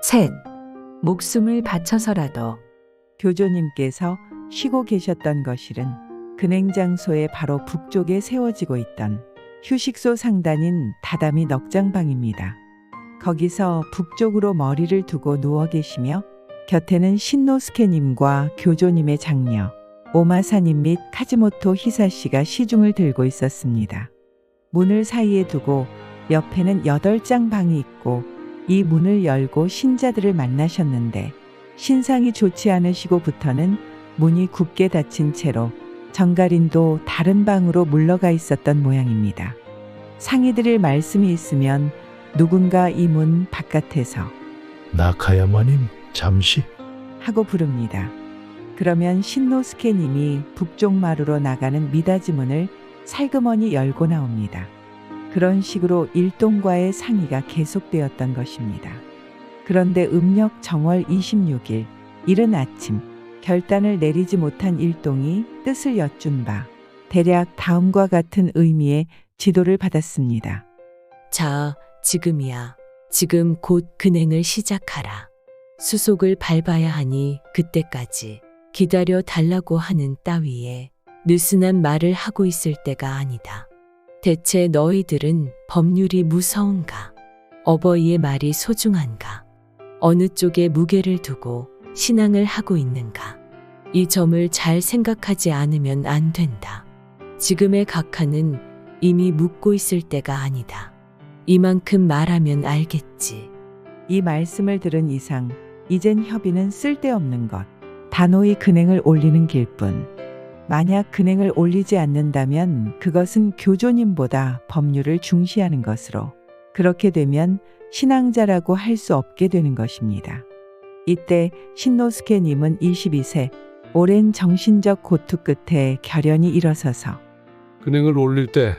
셋. 목숨을 바쳐서라도. 교조님께서 쉬고 계셨던 거실은 근행 장소의 바로 북쪽에 세워지고 있던 휴식소 상단인 다다미 넉장방입니다. 거기서 북쪽으로 머리를 두고 누워 계시며 곁에는 신노스케님과 교조님의 장녀 오마사님 및 카즈모토 히사씨가 시중을 들고 있었습니다. 문을 사이에 두고 옆에는 8장 방이 있고 이 문을 열고 신자들을 만나셨는데 신상이 좋지 않으시고부터는 문이 굳게 닫힌 채로 정가린도 다른 방으로 물러가 있었던 모양입니다. 상의드릴 말씀이 있으면 누군가 이 문 바깥에서 나카야마님 잠시. 하고 부릅니다. 그러면 신노스케님이 북쪽 마루로 나가는 미닫이 문을 살그머니 열고 나옵니다. 그런 식으로 일동과의 상의가 계속되었던 것입니다. 그런데 음력 정월 26일 이른 아침 결단을 내리지 못한 일동이 뜻을 여쭌 바 대략 다음과 같은 의미의 지도를 받았습니다. 자, 지금이야. 지금 곧 근행을 시작하라. 수속을 밟아야 하니 그때까지 기다려 달라고 하는 따위에 느슨한 말을 하고 있을 때가 아니다. 대체 너희들은 법률이 무서운가? 어버이의 말이 소중한가? 어느 쪽에 무게를 두고 신앙을 하고 있는가? 이 점을 잘 생각하지 않으면 안 된다. 지금의 각하는 이미 묻고 있을 때가 아니다. 이만큼 말하면 알겠지. 이 말씀을 들은 이상 이젠 협의는 쓸데없는 것. 단호히 근행을 올리는 길뿐. 만약 근행을 올리지 않는다면 그것은 교조님보다 법률을 중시하는 것으로 그렇게 되면 신앙자라고 할 수 없게 되는 것입니다. 이때 신노스케님은 22세 오랜 정신적 고투 끝에 결연히 일어서서 근행을 올릴 때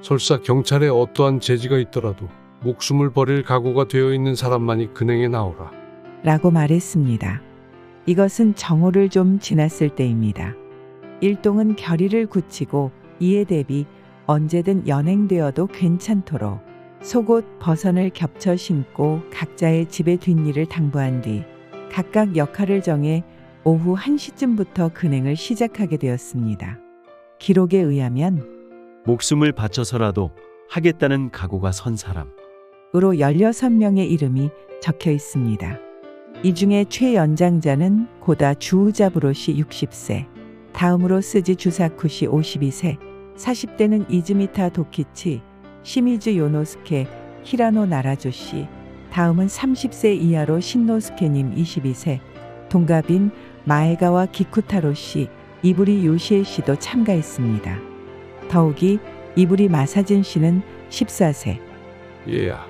설사 경찰에 어떠한 제지가 있더라도 목숨을 버릴 각오가 되어 있는 사람만이 근행에 나오라. 라고 말했습니다. 이것은 정오를 좀 지났을 때입니다. 일동은 결의를 굳히고 이에 대비 언제든 연행되어도 괜찮도록 속옷 버선을 겹쳐 신고 각자의 집의 뒷일을 당부한 뒤 각각 역할을 정해 오후 1시쯤부터 근행을 시작하게 되었습니다. 기록에 의하면 목숨을 바쳐서라도 하겠다는 각오가 선 사람. 으로 16명의 이름이 적혀 있습니다. 이 중에 최연장자는 고다 주우자부로시 60세, 다음으로 스지 주사쿠시 52세, 40대는 이즈미타 도키치, 시미즈 요노스케, 히라노 나라조씨, 다음은 30세 이하로 신노스케님 22세, 동갑인 마에가와 기쿠타로씨, 이부리 요시에 씨도 참가했습니다. 더욱이 이부리 마사진 씨는 14세. 얘야,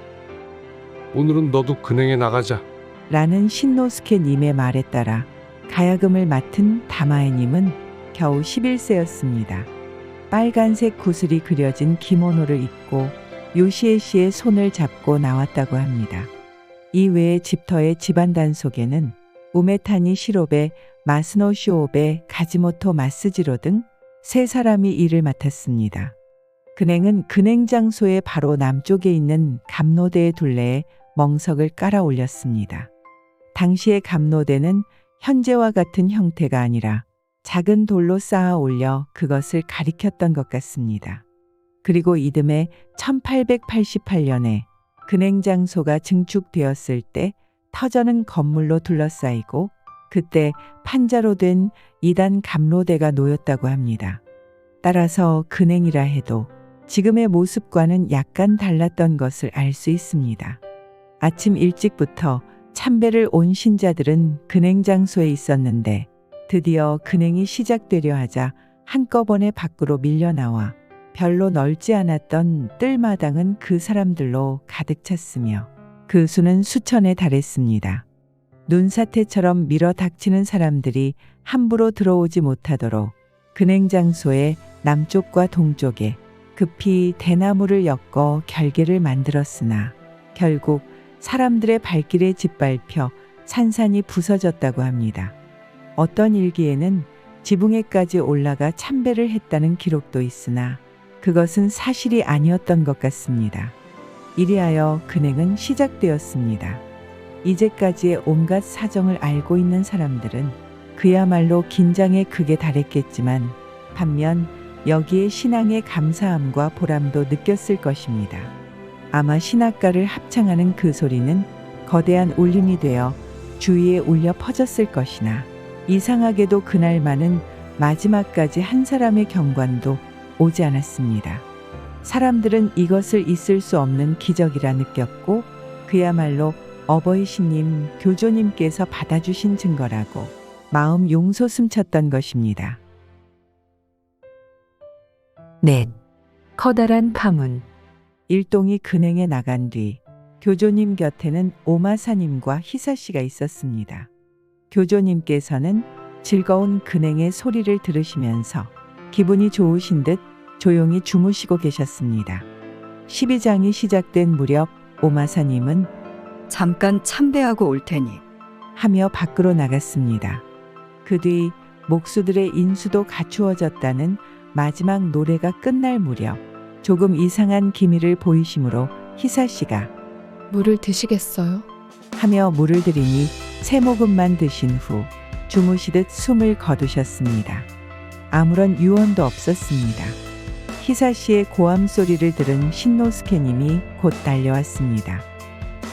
오늘은 너도 근행에 나가자. 라는 신노스케님의 말에 따라 가야금을 맡은 다마에님은 겨우 11세였습니다. 빨간색 구슬이 그려진 기모노를 입고 요시에 씨의 손을 잡고 나왔다고 합니다. 이 외에 집터의 집안 단속에는 우메타니 시로베, 마스노 쇼오베, 가지모토 마스지로 등 3사람이 일을 맡았습니다. 근행은 근행 장소의 바로 남쪽에 있는 감로대의 둘레에 멍석을 깔아 올렸습니다. 당시의 감로대는 현재와 같은 형태가 아니라 작은 돌로 쌓아 올려 그것을 가리켰던 것 같습니다. 그리고 이듬해 1888년에 근행 장소가 증축되었을 때 터전은 건물로 둘러싸이고 그때 판자로 된 2단 감로대가 놓였다고 합니다. 따라서 근행이라 해도 지금의 모습과는 약간 달랐던 것을 알 수 있습니다. 아침 일찍부터 참배를 온 신자들은 근행 장소에 있었는데 드디어 근행이 시작되려 하자 한꺼번에 밖으로 밀려나와 별로 넓지 않았던 뜰마당은 그 사람들로 가득 찼으며 그 수는 수천에 달했습니다. 눈사태처럼 밀어 닥치는 사람들이 함부로 들어오지 못하도록 근행 장소의 남쪽과 동쪽에 급히 대나무를 엮어 결계를 만들었으나 결국 사람들의 발길에 짓밟혀 산산이 부서졌다고 합니다. 어떤 일기에는 지붕에까지 올라가 참배를 했다는 기록도 있으나 그것은 사실이 아니었던 것 같습니다. 이리하여 근행은 시작되었습니다. 이제까지의 온갖 사정을 알고 있는 사람들은 그야말로 긴장에 극에 달했겠지만 반면 여기에 신앙의 감사함과 보람도 느꼈을 것입니다. 아마 신학가를 합창하는 그 소리는 거대한 울림이 되어 주위에 울려 퍼졌을 것이나 이상하게도 그날만은 마지막까지 한 사람의 경관도 오지 않았습니다. 사람들은 이것을 있을 수 없는 기적이라 느꼈고 그야말로 어버이 신님, 교조님께서 받아주신 증거라고 마음 용소 숨쳤던 것입니다. 넷. 커다란 파문. 일동이 근행에 나간 뒤 교조님 곁에는 오마사님과 희사씨가 있었습니다. 교조님께서는 즐거운 근행의 소리를 들으시면서 기분이 좋으신 듯 조용히 주무시고 계셨습니다. 12장이 시작된 무렵 오마사님은 잠깐 참배하고 올 테니 하며 밖으로 나갔습니다. 그 뒤 목수들의 인수도 갖추어졌다는 마지막 노래가 끝날 무렵 조금 이상한 기미를 보이심으로 희사씨가 물을 드시겠어요? 하며 물을 들이니 세 모금만 드신 후 주무시듯 숨을 거두셨습니다. 아무런 유언도 없었습니다. 희사씨의 고함 소리를 들은 신노스케님이 곧 달려왔습니다.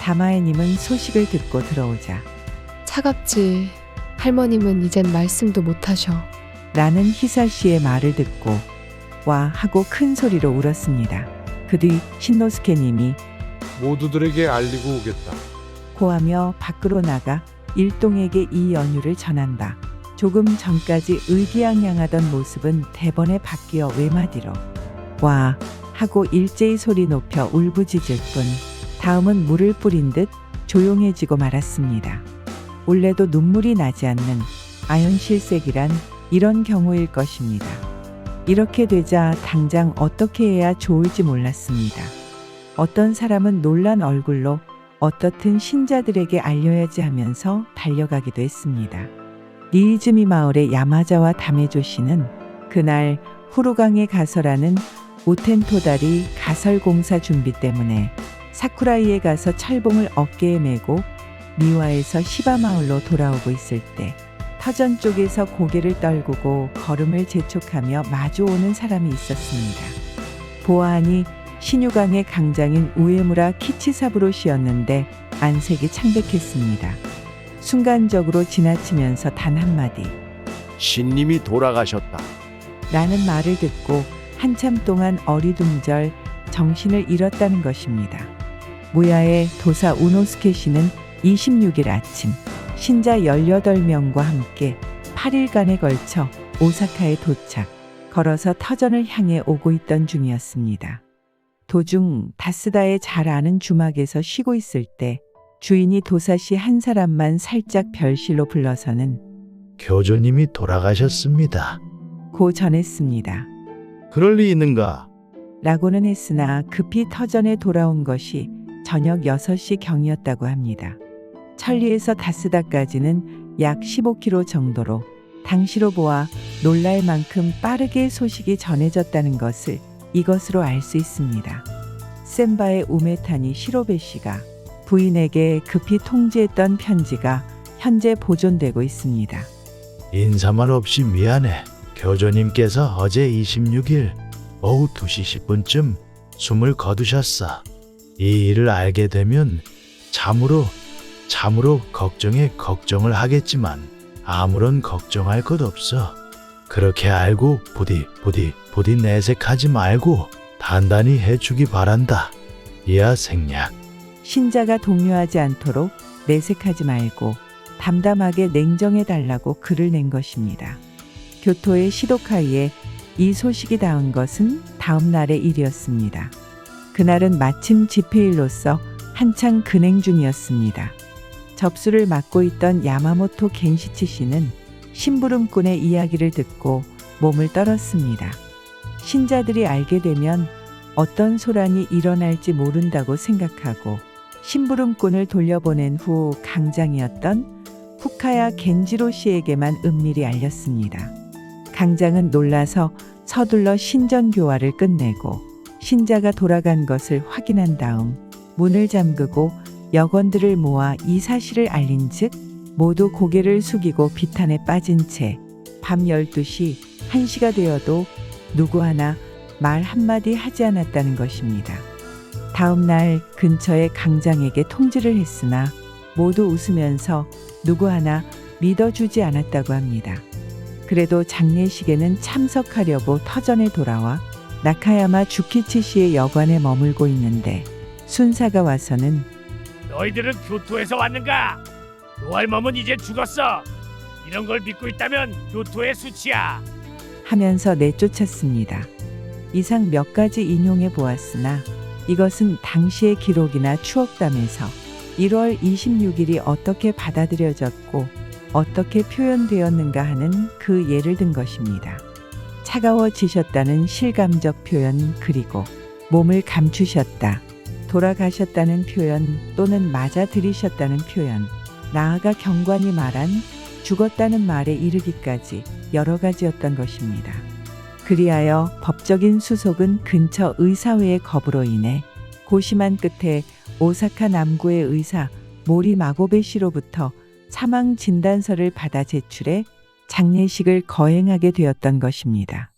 다마에님은 소식을 듣고 들어오자 차갑지. 할머님은 이젠 말씀도 못하셔. 라는 희사씨의 말을 듣고 와 하고 큰 소리로 울었습니다. 그 뒤 신노스케님이 모두들에게 알리고 오겠다. 고하며 밖으로 나가 일동에게 이 연유를 전한다. 조금 전까지 의기양양하던 모습은 대번에 바뀌어 외마디로 와 하고 일제히 소리 높여 울부짖을 뿐 다음은 물을 뿌린 듯 조용해지고 말았습니다. 원래도 눈물이 나지 않는 아연실색이란 이런 경우일 것입니다. 이렇게 되자 당장 어떻게 해야 좋을지 몰랐습니다. 어떤 사람은 놀란 얼굴로 어떻든 신자들에게 알려야지 하면서 달려가기도 했습니다. 니이즈미 마을의 야마자와 다메조 씨는 그날 후루강에 가서라는 우텐토다리 가설 공사 준비 때문에 사쿠라이에 가서 철봉을 어깨에 메고 미와에서 시바마을로 돌아오고 있을 때 터전 쪽에서 고개를 떨구고 걸음을 재촉하며 마주오는 사람이 있었습니다. 보아하니 신유강의 강장인 우에무라 키치사부로 씨였는데 안색이 창백했습니다. 순간적으로 지나치면서 단 한마디 신님이 돌아가셨다. 라는 말을 듣고 한참 동안 어리둥절 정신을 잃었다는 것입니다. 무야의 도사 우노스케 씨는 26일 아침 신자 18명과 함께 8일간에 걸쳐 오사카에 도착, 걸어서 터전을 향해 오고 있던 중이었습니다. 도중 다스다의 잘 아는 주막에서 쉬고 있을 때 주인이 도사씨 한 사람만 살짝 별실로 불러서는 교조님이 돌아가셨습니다. 고 전했습니다. 그럴 리 있는가? 라고는 했으나 급히 터전에 돌아온 것이 저녁 6시 경이었다고 합니다. 천리에서 다스다까지는 약 15km 정도로 당시로 보아 놀랄 만큼 빠르게 소식이 전해졌다는 것을 이것으로 알 수 있습니다. 센바의 우메타니 시로베 씨가 부인에게 급히 통지했던 편지가 현재 보존되고 있습니다. 인사말 없이 미안해. 교조님께서 어제 26일 오후 2시 10분쯤 숨을 거두셨어. 이 일을 알게 되면 참으로 걱정을 하겠지만 아무런 걱정할 것 없어. 그렇게 알고 부디 내색하지 말고 단단히 해주기 바란다. 이하 생략. 신자가 동요하지 않도록 내색하지 말고 담담하게 냉정해달라고 글을 낸 것입니다. 교토의 시도카이에 이 소식이 닿은 것은 다음 날의 일이었습니다. 그날은 마침 집회일로서 한창 근행 중이었습니다. 접수를 맡고 있던 야마모토 겐시치 씨는 심부름꾼의 이야기를 듣고 몸을 떨었습니다. 신자들이 알게 되면 어떤 소란이 일어날지 모른다고 생각하고 심부름꾼을 돌려보낸 후 강장이었던 후카야 겐지로 씨에게만 은밀히 알렸습니다. 강장은 놀라서 서둘러 신전교화를 끝내고 신자가 돌아간 것을 확인한 다음 문을 잠그고 여건들을 모아 이 사실을 알린즉 모두 고개를 숙이고 비탄에 빠진 채 밤 12시 1시가 되어도 누구 하나 말 한마디 하지 않았다는 것입니다. 다음 날 근처의 강장에게 통지를 했으나 모두 웃으면서 누구 하나 믿어주지 않았다고 합니다. 그래도 장례식에는 참석하려고 터전에 돌아와 나카야마 주키치시의 여관에 머물고 있는데 순사가 와서는 너희들은 교토에서 왔는가? 노할멈은 이제 죽었어. 이런 걸 믿고 있다면 교토의 수치야. 하면서 내쫓았습니다. 이상 몇 가지 인용해 보았으나 이것은 당시의 기록이나 추억담에서 1월 26일이 어떻게 받아들여졌고 어떻게 표현되었는가 하는 그 예를 든 것입니다. 차가워지셨다는 실감적 표현 그리고 몸을 감추셨다. 돌아가셨다는 표현 또는 맞아들이셨다는 표현 나아가 경관이 말한 죽었다는 말에 이르기까지 여러 가지였던 것입니다. 그리하여 법적인 수속은 근처 의사회의 겁으로 인해 고심한 끝에 오사카 남구의 의사 모리 마고베 씨로부터 사망 진단서를 받아 제출해 장례식을 거행하게 되었던 것입니다.